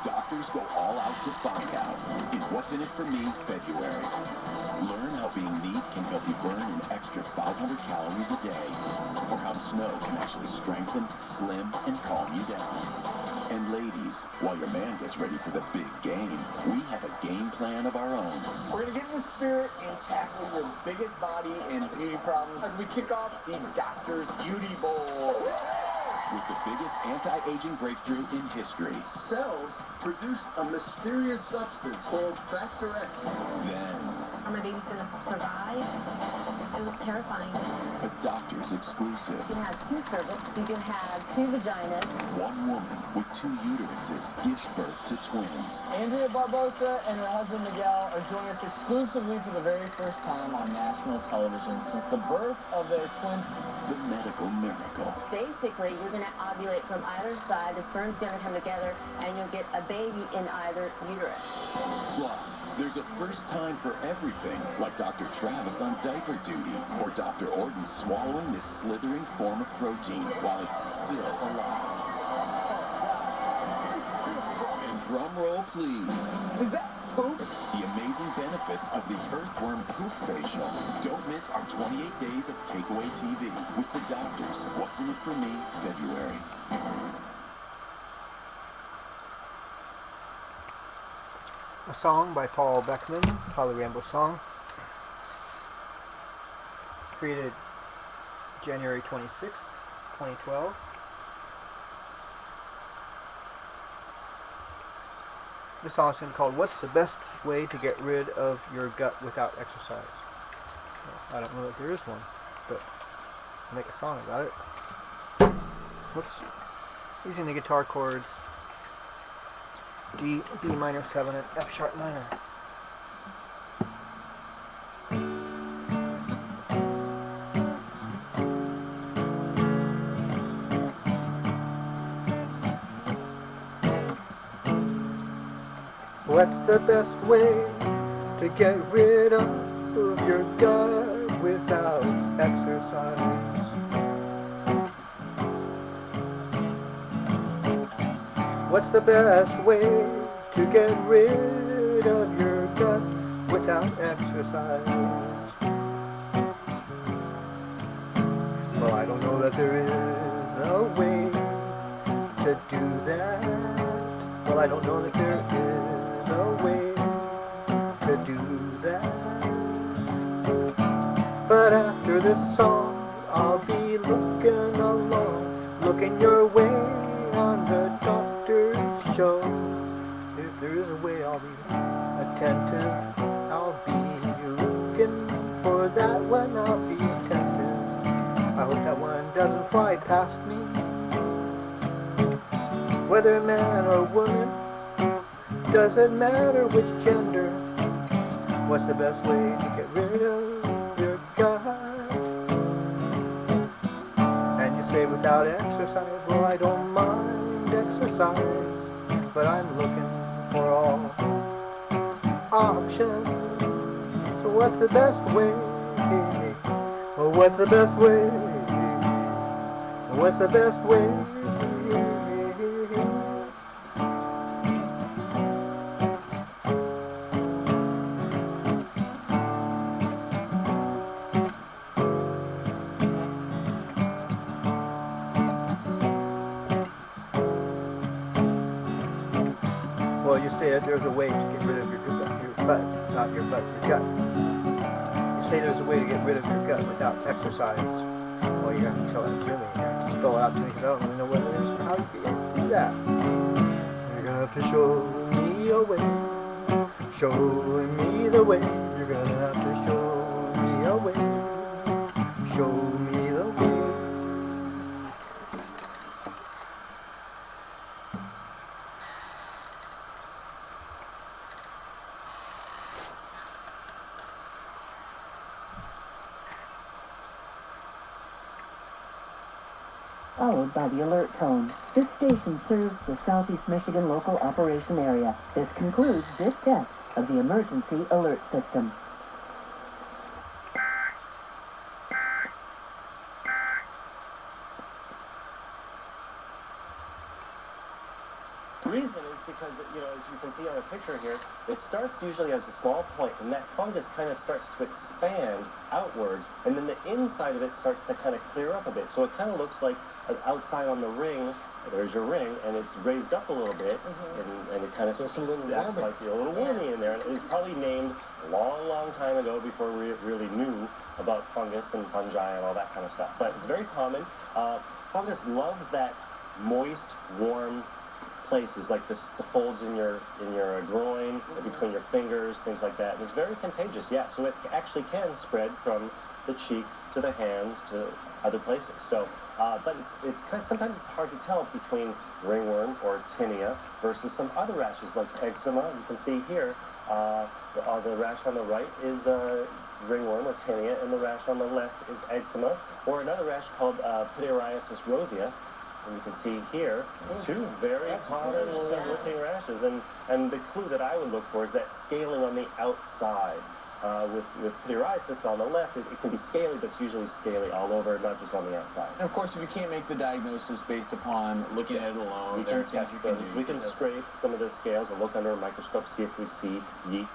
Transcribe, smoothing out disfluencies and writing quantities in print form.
Doctors go all out to find out in What's in It for Me February. Learn how being neat can help you burn an extra 500 calories a day, or how snow can actually strengthen, slim, and calm you down. And ladies, while your man gets ready for the big game, we have a game plan of our own. We're going to get in the spirit and tackle your biggest body and beauty problems as we kick off the Doctor's Beauty Bowl. With the biggest anti-aging breakthrough in history. Cells produce a mysterious substance called Factor X. Then, are my babies going to survive? It was terrifying. A doctor's exclusive. You can have 2 cervix, you can have 2 vaginas. One woman with 2 uteruses gives birth to twins. Andrea Barbosa and her husband Miguel are joining us exclusively for the very first time on national television since the birth of their twins. The medical miracle. Basically, you're going to ovulate from either side, the sperm's going to come together, and you'll get a baby in either uterus. Plus, there's a first time for everything, like Dr. Travis on diaper duty, or Dr. Orton swallowing this slithering form of protein while it's still alive. And drum roll, please. Is that poop? The amazing benefits of the Earthworm Poop Facial. Don't miss our 28 days of takeaway TV with the doctors. What's in it for me, February. A song by Paul Beckman, Holly Rainbow Song. Created January 26th, 2012. The song is called What's the Best Way to Get Rid of Your Gut Without Exercise? Well, I don't know that there is one, but I'll make a song about it. Whoops. Using the guitar chords D, B minor 7, and F sharp minor. What's the best way to get rid of your gut without exercise? What's the best way to get rid of your gut without exercise? Well, I don't know that there is a way to do that. Well, I don't know that there is a way to do that. But after this song, I'll be looking along, looking your way on the doctor's show. If there is a way, I'll be attentive. I'll be looking for that one. I'll be attentive. I hope that one doesn't fly past me. Whether man or woman, doesn't matter which gender. What's the best way to get rid of your gut? And you say without exercise, well, I don't mind exercise, but I'm looking for all options. So what's the best way? Well, what's the best way? What's the best way? Well, you say that there's a way to get rid of your butt, not your butt, your gut. You say there's a way to get rid of your gut without exercise. Well, you have to tell it to me. You have to spell it out to me because I don't really know what it is or how you can do that. You're going to have to show me a way. Show me the way. You're going to have to show me a way. Show me the way. Followed by the alert tone. This station serves the Southeast Michigan local operation area. This concludes this test of the emergency alert system. The reason is because, you know, as you can see on the picture here, it starts usually as a small point, and that fungus kind of starts to expand outwards, and then the inside of it starts to kind of clear up a bit. So it kind of looks like outside on the ring, there's your ring, and it's raised up a little bit, and it kind of acts like a little wormy in there. And it's probably named a long, long time ago before we really knew about fungus and fungi and all that kind of stuff. But it's very common. Fungus loves that moist, warm places, like the folds in your groin, between your fingers, things like that. And it's very contagious, yeah. So it actually can spread from the cheek to the hands to other places. So, but it's kind of, sometimes it's hard to tell between ringworm or tinea versus some other rashes like eczema. You can see here, the rash on the right is ringworm or tinea, and the rash on the left is eczema, or another rash called pityriasis rosea. And you can see here, two very common looking rashes. And the clue that I would look for is that scaling on the outside. With pityriasis on the left, it can be scaly, but it's usually scaly all over, not just on the outside. And of course, if you can't make the diagnosis based upon looking at it alone, We can scrape some of the scales and look under a microscope, see if we see yeast